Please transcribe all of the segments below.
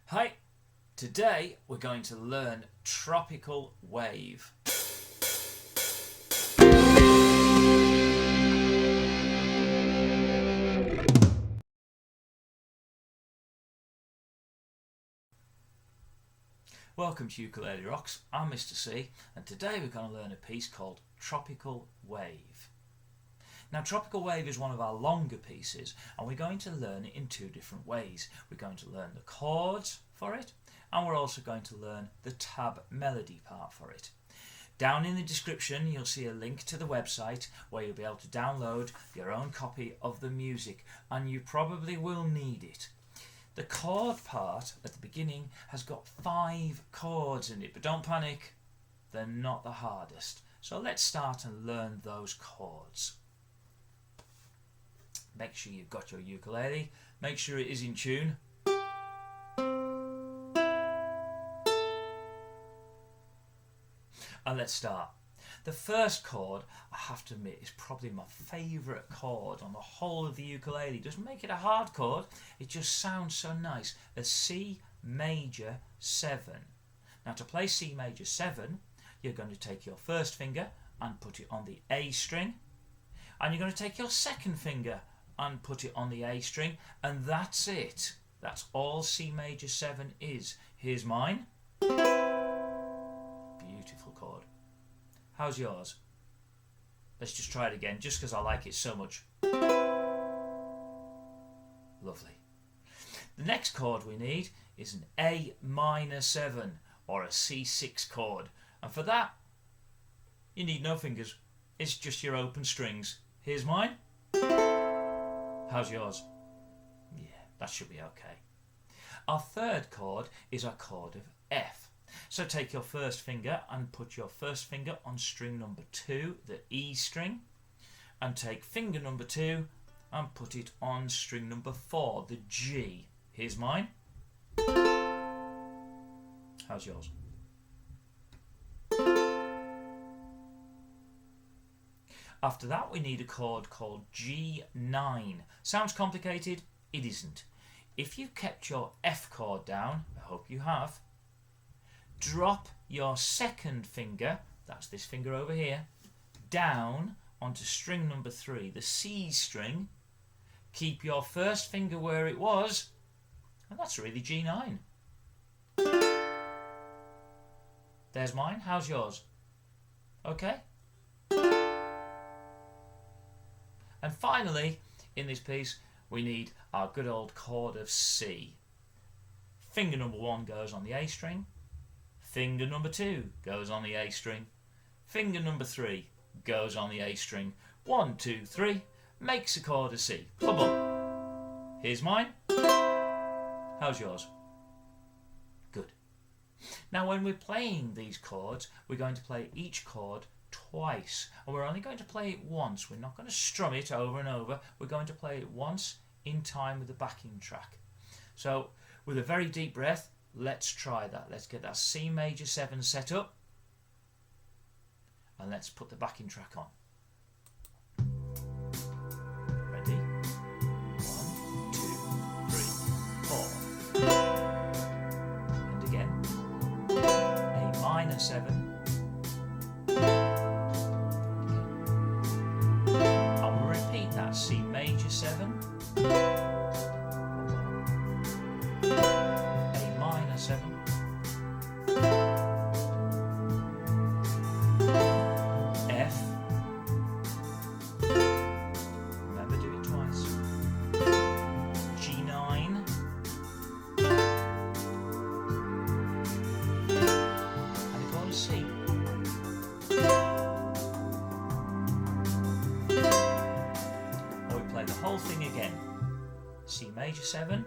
Hi, today we're going to learn Tropical Wave. Welcome to Ukulele Rocks, I'm Mr. C, and today we're going to learn a piece called Tropical Wave. Now, Tropical Wave is one of our longer pieces, and we're going to learn it in two different ways. We're going to learn the chords for it, and we're also going to learn the tab melody part for it. Down in the description you'll see a link to the website where you'll be able to download your own copy of the music, and you probably will need it. The chord part at the beginning has got 5 chords in it, but don't panic, they're not the hardest. So let's start and learn those chords. Make sure you've got your ukulele, make sure it is in tune. And let's start. The first chord, I have to admit, is probably my favourite chord on the whole of the ukulele. It doesn't make it a hard chord, it just sounds so nice. A C major 7. Now, to play C major 7, you're going to take your first finger and put it on the A string, and you're going to take your second finger and put it on the A string, and that's it. That's all C major 7 is. Here's mine. Beautiful chord. How's yours? Let's just try it again, just because I like it so much. Lovely. The next chord we need is an A minor 7 or a C6 chord, and for that you need no fingers, it's just your open strings. Here's mine. How's yours? Yeah, that should be okay. Our third chord is a chord of F. So take your first finger and put your first finger on string number 2, the E string, and take finger number 2 and put it on string number 4, the G. Here's mine. How's yours? After that we need a chord called G9. Sounds complicated? It isn't. If you've kept your F chord down, I hope you have, drop your second finger, that's this finger over here, down onto string number 3, the C string. Keep your first finger where it was, and that's really G9. There's mine. How's yours? Okay? And finally, in this piece, we need our good old chord of C. Finger number 1 goes on the A string. Finger number 2 goes on the A string. Finger number 3 goes on the A string. 1, 2, 3 makes a chord of C. Boom, boom. Here's mine. How's yours? Good. Now, when we're playing these chords, we're going to play each chord twice, and we're only going to play it once. We're not going to strum it over and over. We're going to play it once in time with the backing track. So, with a very deep breath, let's try that. Let's get that C major 7 set up, and let's put the backing track on. Ready? 1, 2, 3, 4. And again. A minor 7. I will repeat that. C major 7. A minor 7. F. Remember, do it twice. G9. And a chord of C. Or we play the whole thing again. C major 7.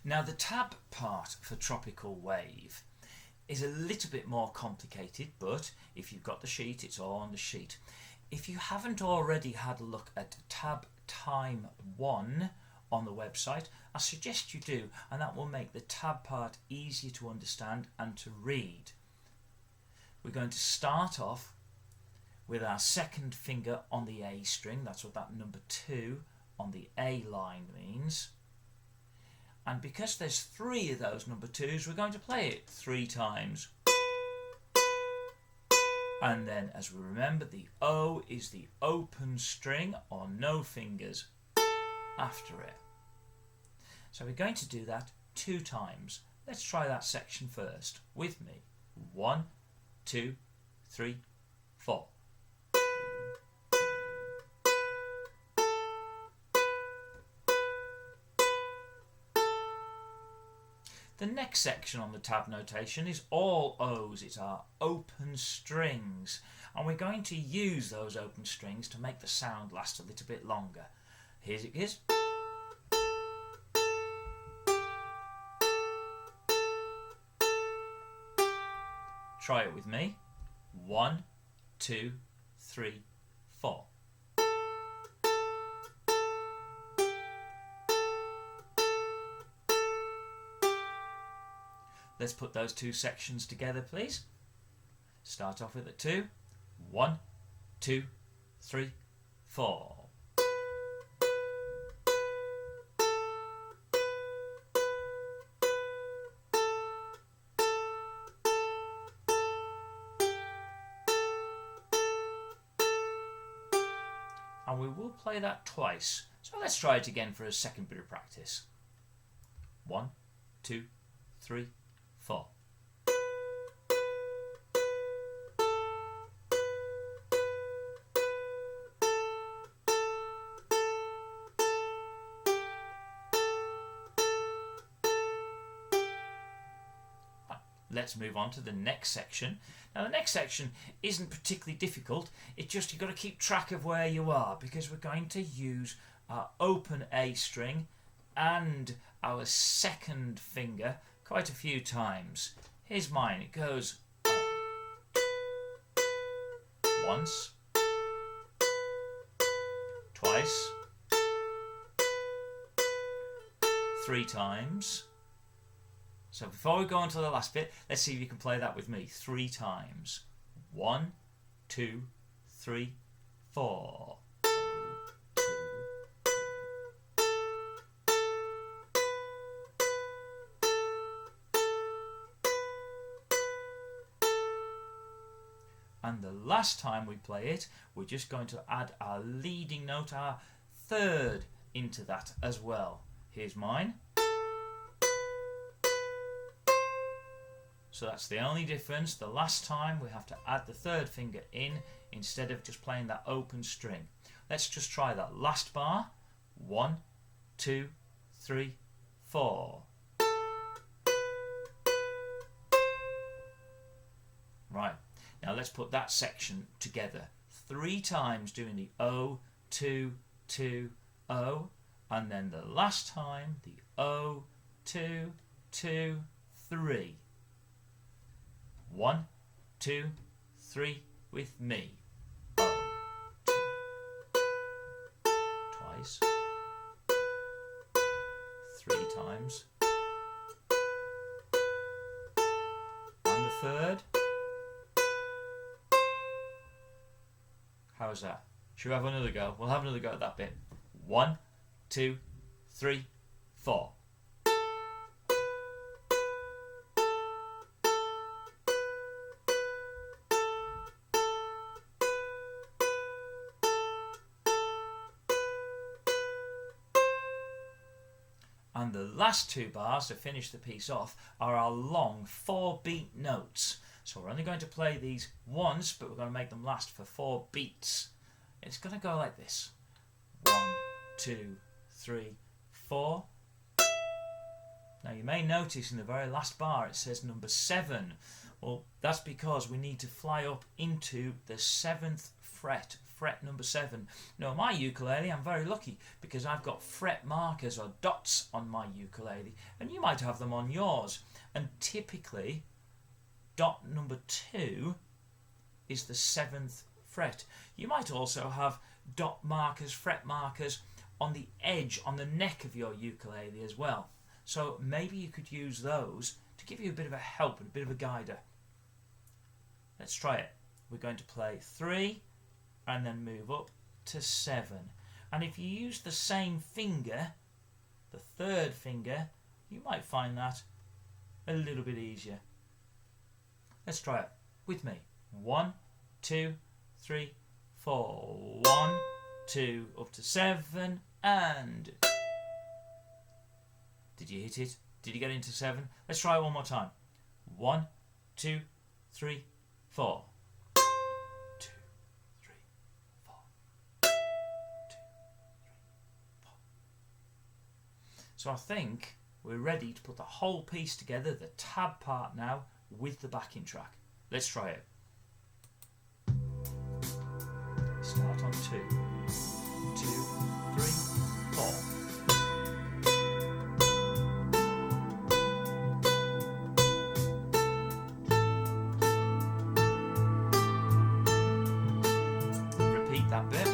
Now the tab part for Tropical Wave is a little bit more complicated, but if you've got the sheet, it's all on the sheet. If you haven't already had a look at tab time 1 on the website, I suggest you do, and that will make the tab part easier to understand and to read. We're going to start off with our second finger on the A string. That's what that number 2 on the A line means. And because there's 3 of those number 2s, we're going to play it 3 times. And then, as we remember, the O is the open string, or no fingers after it. So we're going to do that 2 times. Let's try that section first with me. 1, 2, 3, 4. The next section on the tab notation is all O's. It's our open strings, and we're going to use those open strings to make the sound last a little bit longer. Here it is. Try it with me. 1, 2, 3, 4. Let's put those 2 sections together, please. Start off with a 2. 1, 2, 3, 4. And we will play that twice. So let's try it again for a second bit of practice. 1, 2, 3, 4. Let's move on to the next section. Now the next section isn't particularly difficult, it's just you've got to keep track of where you are, because we're going to use our open A string and our second finger quite a few times. Here's mine. It goes once, twice, 3 times. So before we go on to the last bit, let's see if you can play that with me 3 times. 1, 2, 3, 4. And the last time we play it, we're just going to add our leading note, our third, into that as well. Here's mine. So that's the only difference. The last time we have to add the third finger in instead of just playing that open string. Let's just try that last bar. 1, 2, 3, 4. Right, now let's put that section together 3 times, doing the O, 2, 2, O, and then the last time the O, 2, 2, 3. 1, 2, 3 with me. O, 2. Twice. 3 times. And the third. How's that? Should we have another go? We'll have another go at that bit. 1, 2, 3, 4. And the last 2 bars to finish the piece off are our long 4-beat notes. So we're only going to play these once, but we're going to make them last for 4 beats. It's going to go like this. 1, 2, 3, 4. Now you may notice in the very last bar it says number 7. Well, that's because we need to fly up into the 7th fret, fret number 7. Now on my ukulele I'm very lucky because I've got fret markers or dots on my ukulele, and you might have them on yours. And typically dot number 2 is the 7th fret. You might also have dot markers, fret markers on the edge, on the neck of your ukulele as well. So maybe you could use those to give you a bit of a help and a bit of a guider. Let's try it. We're going to play 3 and then move up to 7. And if you use the same finger, the 3rd finger, you might find that a little bit easier. Let's try it with me. 1, 2, 3, 4. 1, 2, up to 7, and... Did you hit it? Did you get into 7? Let's try it one more time. 1, 2, 3, 4. 2, 3, 4. 2, 3, 4. So I think we're ready to put the whole piece together, the tab part now, with the backing track. Let's try it. Start on 2, 2, 3, 4. Repeat that bit.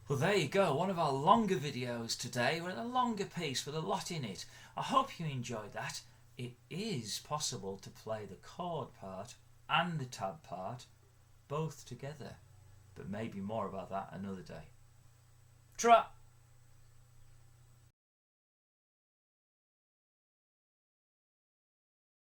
Well, there you go, one of our longer videos today. We're in a longer piece with a lot in it. I hope you enjoyed that. It is possible to play the chord part and the tab part both together, but maybe more about that another day. Ta-ra!